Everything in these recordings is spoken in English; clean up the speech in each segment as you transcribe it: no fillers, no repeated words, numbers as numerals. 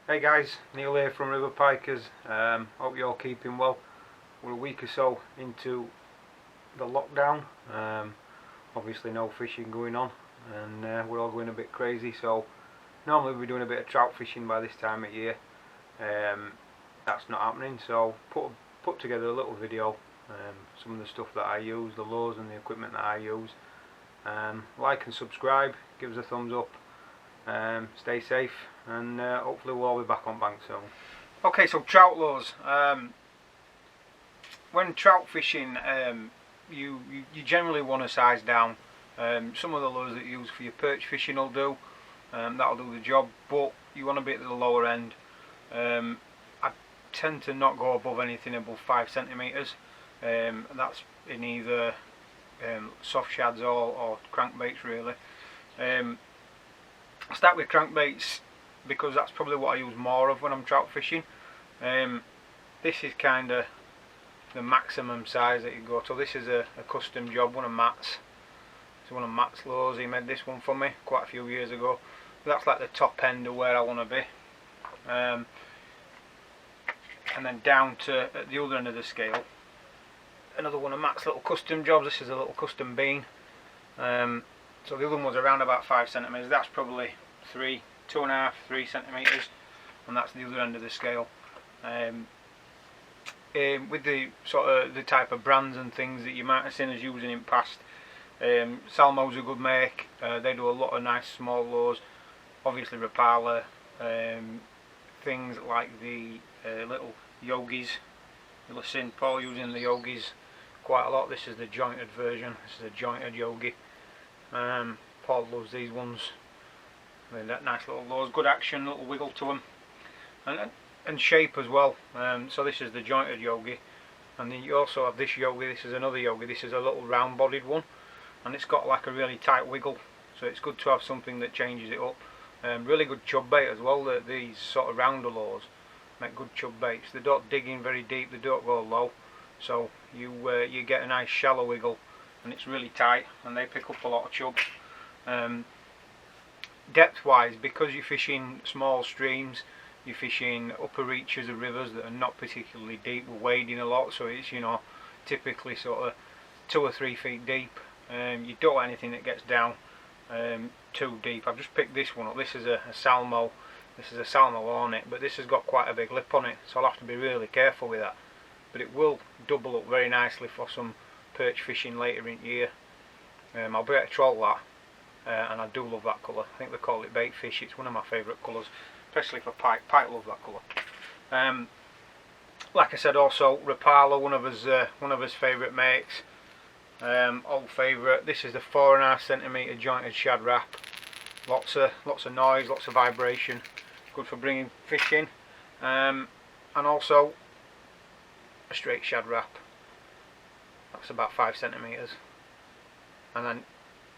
Hey guys, Neil here from Riverpikers. Hope you're all keeping well. We're a week or so into the lockdown. Obviously no fishing going on, and we're all going a bit crazy. So normally we'd be doing a bit of trout fishing by this time of year. That's not happening. So put together a little video. Some of the stuff that I use, the lures and the equipment that I use. Like and subscribe. Give us a thumbs up. Stay safe, and hopefully we'll all be back on bank soon. Okay, so trout lures. When trout fishing, you generally want to size down. Some of the lures that you use for your perch fishing will do. That'll do the job, but you want to be at the lower end. I tend to not go above anything above 5 centimeters. That's in either soft shads or crankbaits really. I start with crankbaits because that's probably what I use more of when I'm trout fishing. This is kind of the maximum size that you go to. This is a custom job, one of Matt's. It's one of Matt's lures. He made this one for me quite a few years ago. That's like the top end of where I want to be. And then down to at the other end of the scale, another one of Matt's little custom jobs. This is a little custom bean. So the other one was around about 5 centimeters. That's probably 2.5, 3 centimeters, and that's the other end of the scale. With the sort of the type of brands and things that you might have seen us using in past, Salmo's a good make. They do a lot of nice small lures. Obviously Rapala, things like the little yogis. You'll have seen Paul using the yogis quite a lot. This is the jointed version. This is a jointed yogi. Paul loves these ones. They're nice little lures, good action, little wiggle to them, and shape as well. So this is the jointed yogi, and then you also have this yogi. This is another yogi. This is a little round-bodied one, and it's got like a really tight wiggle. So it's good to have something that changes it up. Really good chub bait as well. These sort of rounder lures make good chub baits. They don't dig in very deep. They don't go low, so you get a nice shallow wiggle. And it's really tight, and they pick up a lot of chub. Depth wise, because you're fishing small streams, you're fishing upper reaches of rivers that are not particularly deep. We're wading a lot, so it's, you know, typically sort of 2 or 3 feet deep. You don't want anything that gets down too deep. I've just picked this one up. This is a Salmo. This is a Salmo Hornet, but this has got quite a big lip on it, so I'll have to be really careful with that. But it will double up very nicely for some perch fishing later in the year. I'll be able to troll that, and I do love that colour. I think they call it bait fish. It's one of my favourite colours, especially for pike. Pike love that colour. Like I said, also Rapala, one of his favourite makes. Old favourite. This is the 4.5 centimeter jointed shad wrap. Lots of noise, lots of vibration. Good for bringing fish in, and also a straight shad wrap. That's about 5 centimeters, and then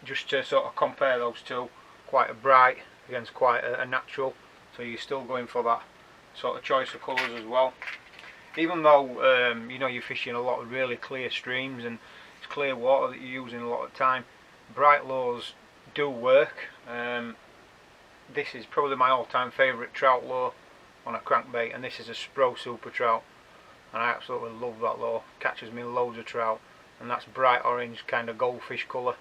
just to sort of compare those two, quite a bright against quite a natural, so you're still going for that sort of choice of colours as well. Even though you know, you're fishing a lot of really clear streams and it's clear water that you're using a lot of time, bright lures do work. This is probably my all-time favourite trout lure on a crankbait, and this is a Spro Super Trout, and I absolutely love that lure. Catches me loads of trout, and that's bright orange kind of goldfish colour.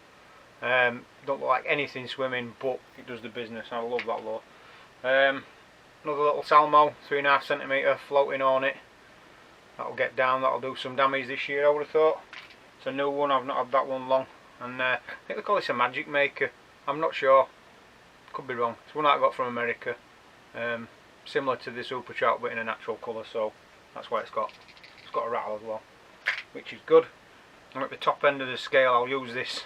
Don't look like anything swimming, but it does the business. I love that lure. Another little Salmo, 3.5 centimeter floating on it. That'll get down. That'll do some damage this year, I would have thought. It's a new one. I've not had that one long, and I think they call this a Magic Maker. I'm not sure. Could be wrong. It's one I got from America. Similar to the Super Trout, but in a natural colour. So that's why it's got a rattle as well, which is good. And at the top end of the scale, I'll use this.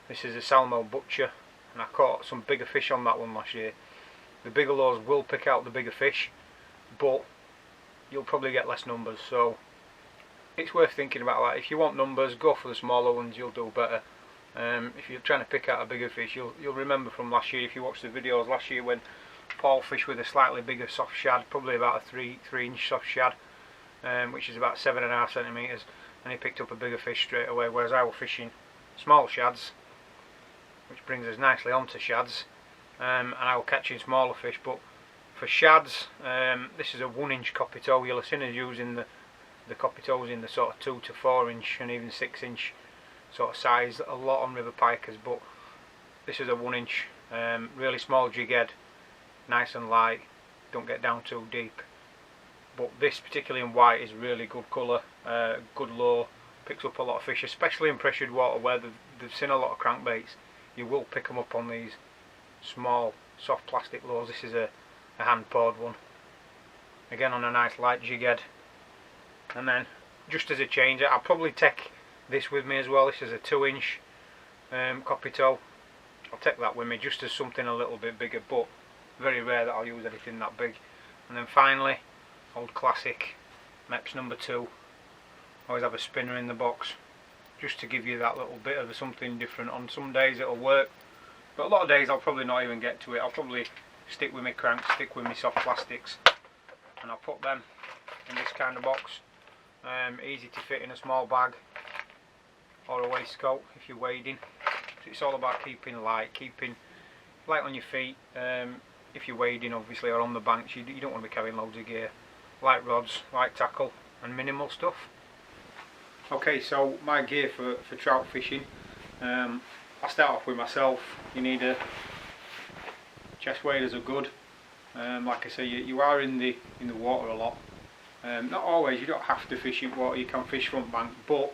This is a Salman Butcher, and I caught some bigger fish on that one last year. The bigger lures will pick out the bigger fish, but you'll probably get less numbers, so it's worth thinking about that. If you want numbers, go for the smaller ones, you'll do better. If you're trying to pick out a bigger fish, you'll remember from last year, if you watched the videos last year, when Paul fished with a slightly bigger soft shad, probably about a 3 inch soft shad, which is about 7.5 centimeters, and he picked up a bigger fish straight away, whereas I was fishing small shads, which brings us nicely onto shads, and I was catching smaller fish. But for shads, this is a 1-inch copper toe. You'll have seen us using the copper toes in the sort of 2 to 4 inch and even 6-inch sort of size a lot on Riverpikers, but this is a 1-inch, really small jig head, nice and light, don't get down too deep. But this, particularly in white, is really good colour, good lure, picks up a lot of fish, especially in pressured water where they've seen a lot of crankbaits. You will pick them up on these small soft plastic lures. This is a hand poured one, again on a nice light jig head. And then just as a change, I'll probably take this with me as well. This is a 2-inch copper toe. I'll take that with me just as something a little bit bigger, but very rare that I'll use anything that big. And then finally, old classic Mepps number 2. Always have a spinner in the box just to give you that little bit of something different. On some days it'll work, but a lot of days I'll probably not even get to it. I'll probably stick with my crank, stick with my soft plastics, and I'll put them in this kind of box. Easy to fit in a small bag or a waistcoat if you're wading. It's all about keeping light on your feet. If you're wading, obviously, or on the banks, you don't want to be carrying loads of gear. Light rods, light tackle, and minimal stuff. Okay, so my gear for trout fishing. I'll start off with myself. You need a chest waders are good. Like I say, you are in the water a lot. Not always. You don't have to fish in water. You can fish front bank, but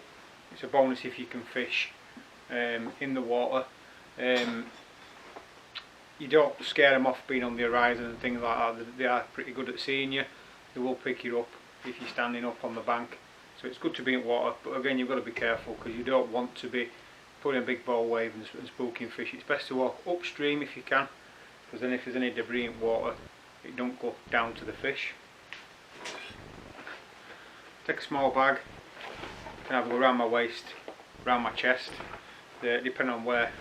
it's a bonus if you can fish in the water. You don't scare them off being on the horizon and things like that. They are pretty good at seeing you. They will pick you up if you're standing up on the bank. So it's good to be in water, but again you've got to be careful because you don't want to be putting a big bow wave and spooking fish. It's best to walk upstream if you can, because then if there's any debris in water, it don't go down to the fish. Take a small bag, can have a go around my waist, around my chest, depending on where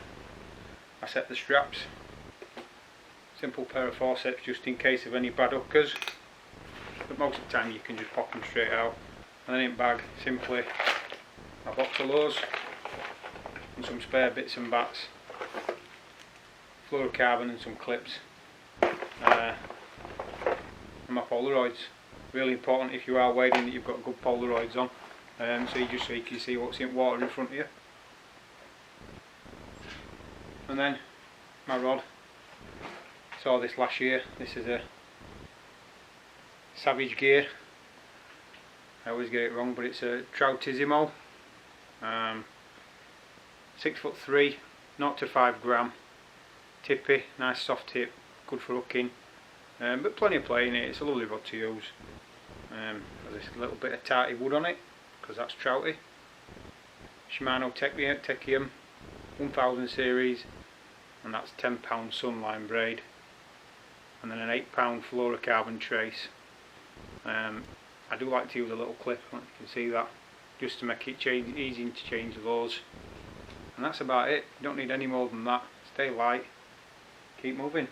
I set the straps. Simple pair of forceps just in case of any bad hookers, but most of the time you can just pop them straight out. And then in the bag, simply a box of lures and some spare bits and bats, fluorocarbon and some clips, and my Polaroids. Really important if you are wading that you've got good Polaroids on, so you can see what's in water in front of you. And then my rod. Saw this last year. This is a Savage Gear. I always get it wrong, but it's a Troutissimo. 6'3", 0 to 5 gram. Tippy, nice soft tip, good for hooking. But plenty of play in it. It's a lovely rod to use. There's this little bit of tarty wood on it, because that's trouty. Shimano Techium 1000 series, and that's £10 Sunline braid. And then an £8 fluorocarbon trace. I do like to use a little clip, you can see that, just to make it easy to change lures. And that's about it. You don't need any more than that. Stay light, keep moving.